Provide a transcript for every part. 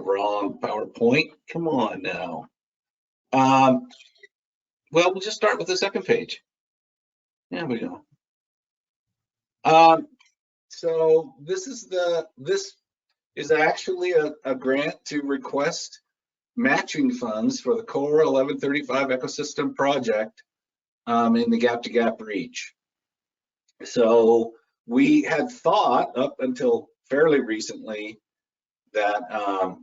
wrong PowerPoint. Come on now. Well, we'll just start with the second page. There we go. So this is actually a grant to request matching funds for the Core 1135 ecosystem project in the Gap to Gap Reach. So we had thought up until fairly recently that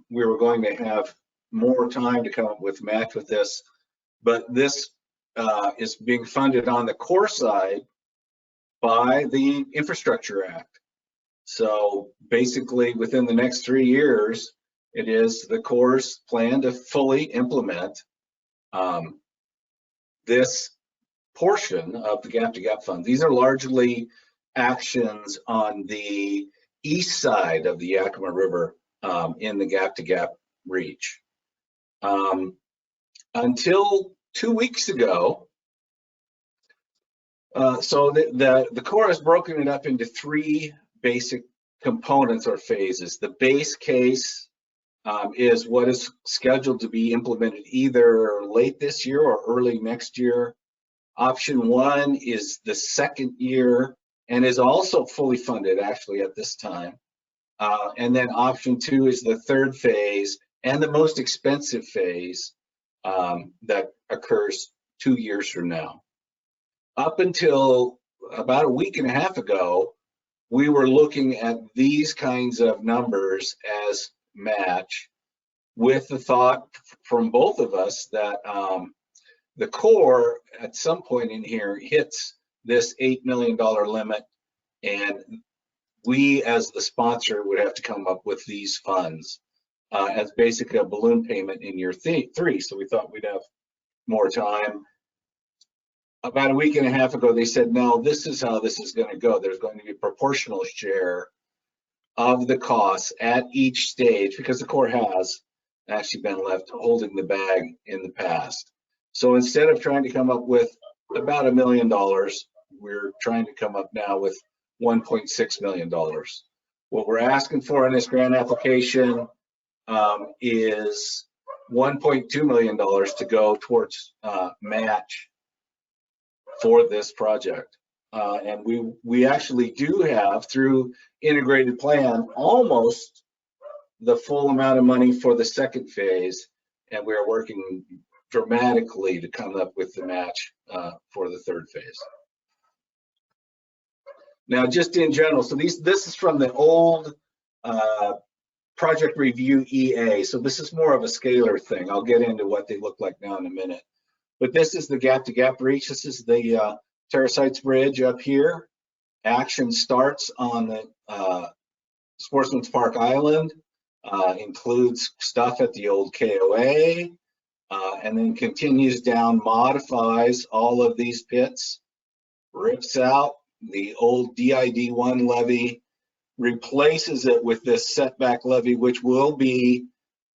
we were going to have more time to come up with match with this, but this is being funded on the core side by the Infrastructure Act. So basically within the next 3 years, it is the Corps' plan to fully implement this portion of the Gap to Gap Fund. These are largely actions on the east side of the Yakima River in the Gap to Gap Reach. Until 2 weeks ago, so the Corps has broken it up into 3 basic components or phases. The base case is what is scheduled to be implemented either late this year or early next year. Option 1 is the second year and is also fully funded actually at this time. And then option 2 is the third phase and the most expensive phase that occurs 2 years from now. Up until about a week and a half ago, we were looking at these kinds of numbers as match, with the thought from both of us that the Corps at some point in here hits this $8 million limit, and we as the sponsor would have to come up with these funds as basically a balloon payment in year 3. So we thought we'd have more time. About a week and a half ago, they said, no, this is how this is going to go. There's going to be a proportional share of the costs at each stage, because the Corps has actually been left holding the bag in the past. So instead of trying to come up with about $1 million, we're trying to come up now with $1.6 million. What we're asking for in this grant application is $1.2 million to go towards match for this project. And we actually do have, through integrated plan, almost the full amount of money for the second phase, and we're working dramatically to come up with the match for the third phase. Now, just in general, so this is from the old project review EA. So this is more of a scalar thing. I'll get into what they look like now in a minute. But this is the Gap to Gap Reach. This is the Terracites Bridge up here. Action starts on the Sportsman's Park Island, includes stuff at the old KOA, and then continues down, modifies all of these pits, rips out the old DID1 levee, replaces it with this setback levee, which will be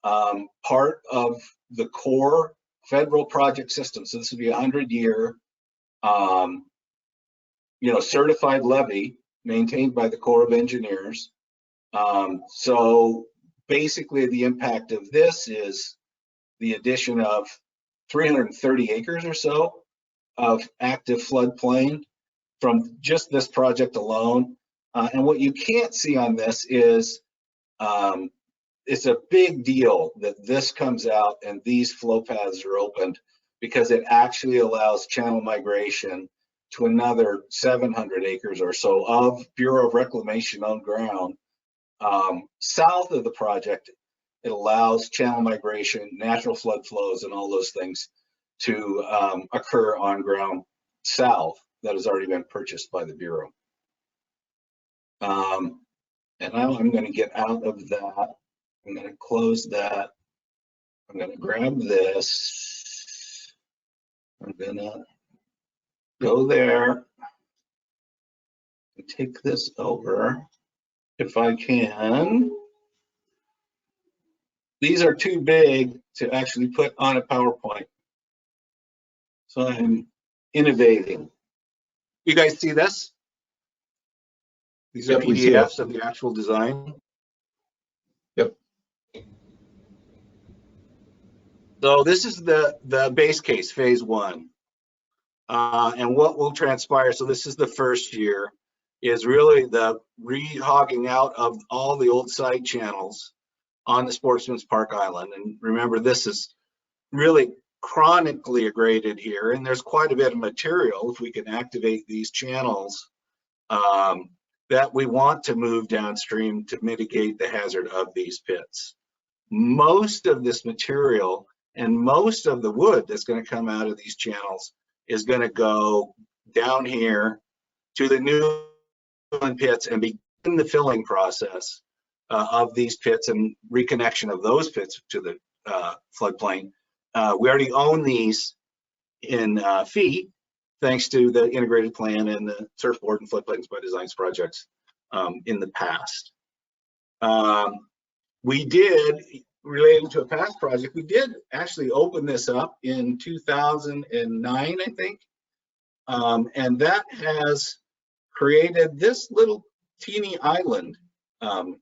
part of the core federal project system. So this would be a 100-year, certified levee maintained by the Corps of Engineers. So basically, the impact of this is the addition of 330 acres or so of active floodplain from just this project alone. And what you can't see on this is it's a big deal that this comes out and these flow paths are opened, because it actually allows channel migration to another 700 acres or so of Bureau of Reclamation owned ground. South of the project, it allows channel migration, natural flood flows, and all those things to occur on ground south that has already been purchased by the Bureau. And now I'm going to get out of that. I'm going to close that. I'm going to grab this. I'm going to go there and take this over if I can. These are too big to actually put on a PowerPoint, so I'm innovating. You guys see this? These are PDFs of the actual design. Yep. So this is the base case, phase one. And what will transpire, so this is the first year, is really the rehogging out of all the old side channels on the Sportsman's Park Island. And remember, this is really chronically aggraded here, and there's quite a bit of material, if we can activate these channels, that we want to move downstream to mitigate the hazard of these pits. Most of this material and most of the wood that's going to come out of these channels is going to go down here to the new pits and begin the filling process of these pits and reconnection of those pits to the floodplain. We already own these in fee, thanks to the integrated plan and the surfboard and floodplains by designs projects in the past. We did, relating to a past project, we did actually open this up in 2009, I think. And that has created this little teeny island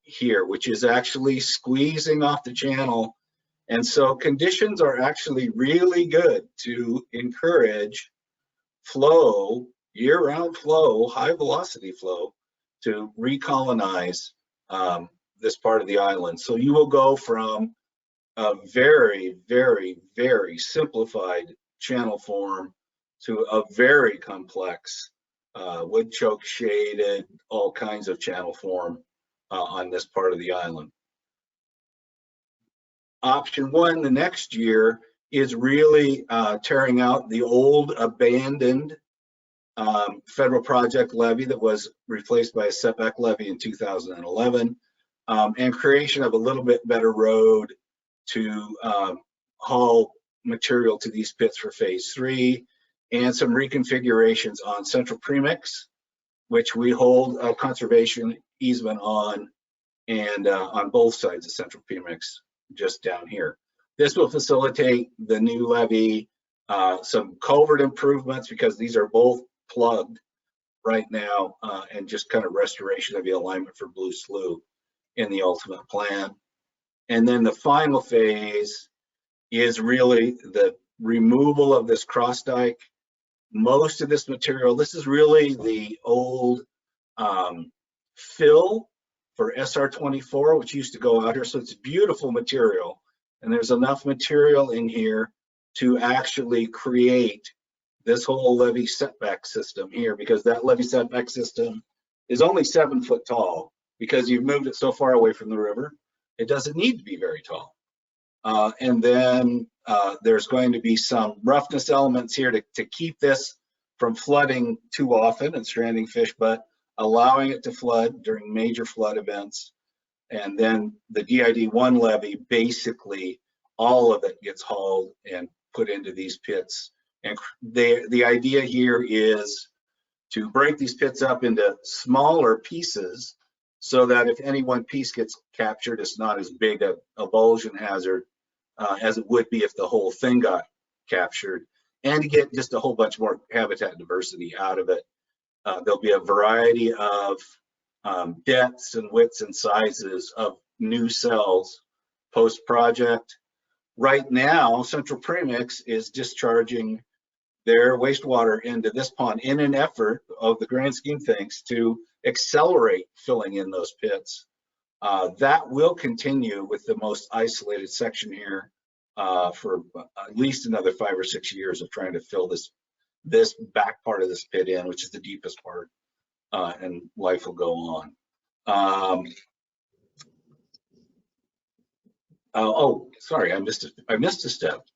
here, which is actually squeezing off the channel. And so conditions are actually really good to encourage flow, year-round flow, high velocity flow, to recolonize this part of the island. So you will go from a very, very, very simplified channel form to a very complex wood choke shaded, all kinds of channel form on this part of the island. Option one, the next year, is really tearing out the old abandoned federal project levee that was replaced by a setback levee in 2011, and creation of a little bit better road to haul material to these pits for phase three, and some reconfigurations on central premix, which we hold a conservation easement on, and on both sides of central premix, just down here. This will facilitate the new levee, some culvert improvements, because these are both plugged right now, and just kind of restoration of the alignment for Blue Slough in the ultimate plan. And then the final phase is really the removal of this cross dike. Most of this material, this is really the old fill for SR24, which used to go out here. So it's beautiful material. And there's enough material in here to actually create this whole levee setback system here, because that levee setback system is only 7 foot tall because you've moved it so far away from the river. It doesn't need to be very tall. And then there's going to be some roughness elements here to keep this from flooding too often and stranding fish, but allowing it to flood during major flood events. And then the DID1 levee, basically all of it gets hauled and put into these pits. And the idea here is to break these pits up into smaller pieces so that if any one piece gets captured, it's not as big a avulsion hazard as it would be if the whole thing got captured, and to get just a whole bunch more habitat diversity out of it. There'll be a variety of depths and widths and sizes of new cells post-project. Right now, Central Premix is discharging their wastewater into this pond in an effort of the grand scheme things to accelerate filling in those pits. That will continue with the most isolated section here for at least another 5 or 6 years of trying to fill this back part of this pit in, which is the deepest part, and life will go on. Oh, sorry, I missed a step.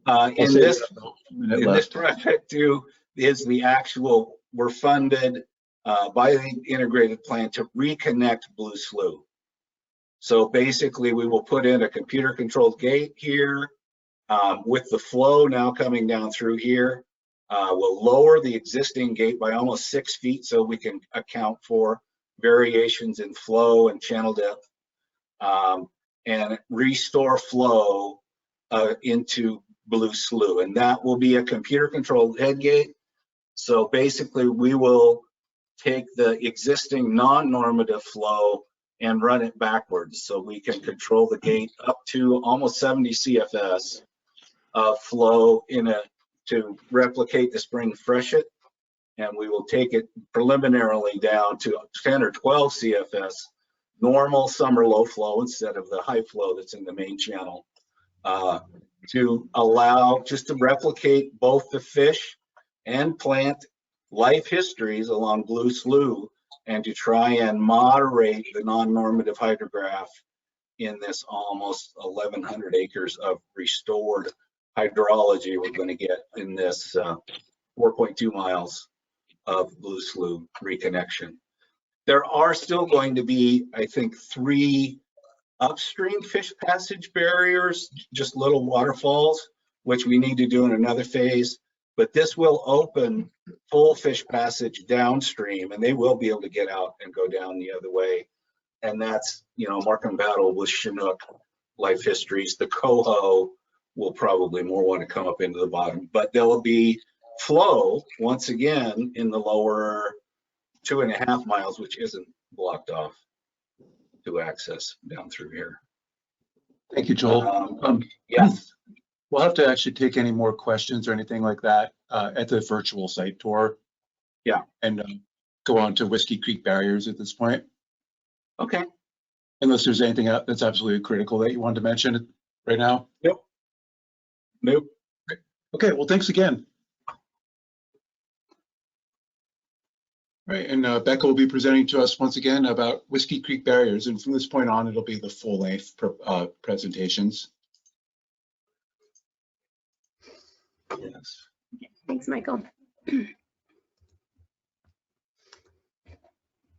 In this project too is the actual, we're funded by the integrated plan to reconnect Blue Slough. So basically we will put in a computer controlled gate here with the flow now coming down through here. We'll lower the existing gate by almost 6 feet so we can account for variations in flow and channel depth, and restore flow into Blue Slough. And that will be a computer controlled head gate. So basically we will take the existing non-normative flow and run it backwards so we can control the gate up to almost 70 CFS of flow to replicate the spring freshet. And we will take it preliminarily down to 10 or 12 CFS, normal summer low flow instead of the high flow that's in the main channel, to allow just to replicate both the fish and plant life histories along Blue Slough, and to try and moderate the non-normative hydrograph in this almost 1,100 acres of restored hydrology we're going to get in this 4.2 miles of Blue Slough reconnection. There are still going to be, I think, 3 upstream fish passage barriers, just little waterfalls, which we need to do in another phase. But this will open full fish passage downstream, and they will be able to get out and go down the other way. And that's, you know, Markham battle with Chinook life histories. The coho will probably more want to come up into the bottom, but there will be flow once again in the lower 2.5 miles, which isn't blocked off to access down through here. Thank you, Joel. Yes. We'll have to actually take any more questions or anything like that at the virtual site tour. Yeah. And go on to Whiskey Creek barriers at this point. Okay. Unless there's anything that's absolutely critical that you wanted to mention right now. Nope. Nope. Okay, well, thanks again. All right, and Becca will be presenting to us once again about Whiskey Creek barriers. And from this point on, it'll be the full length presentations. Yes. Thanks, Michael.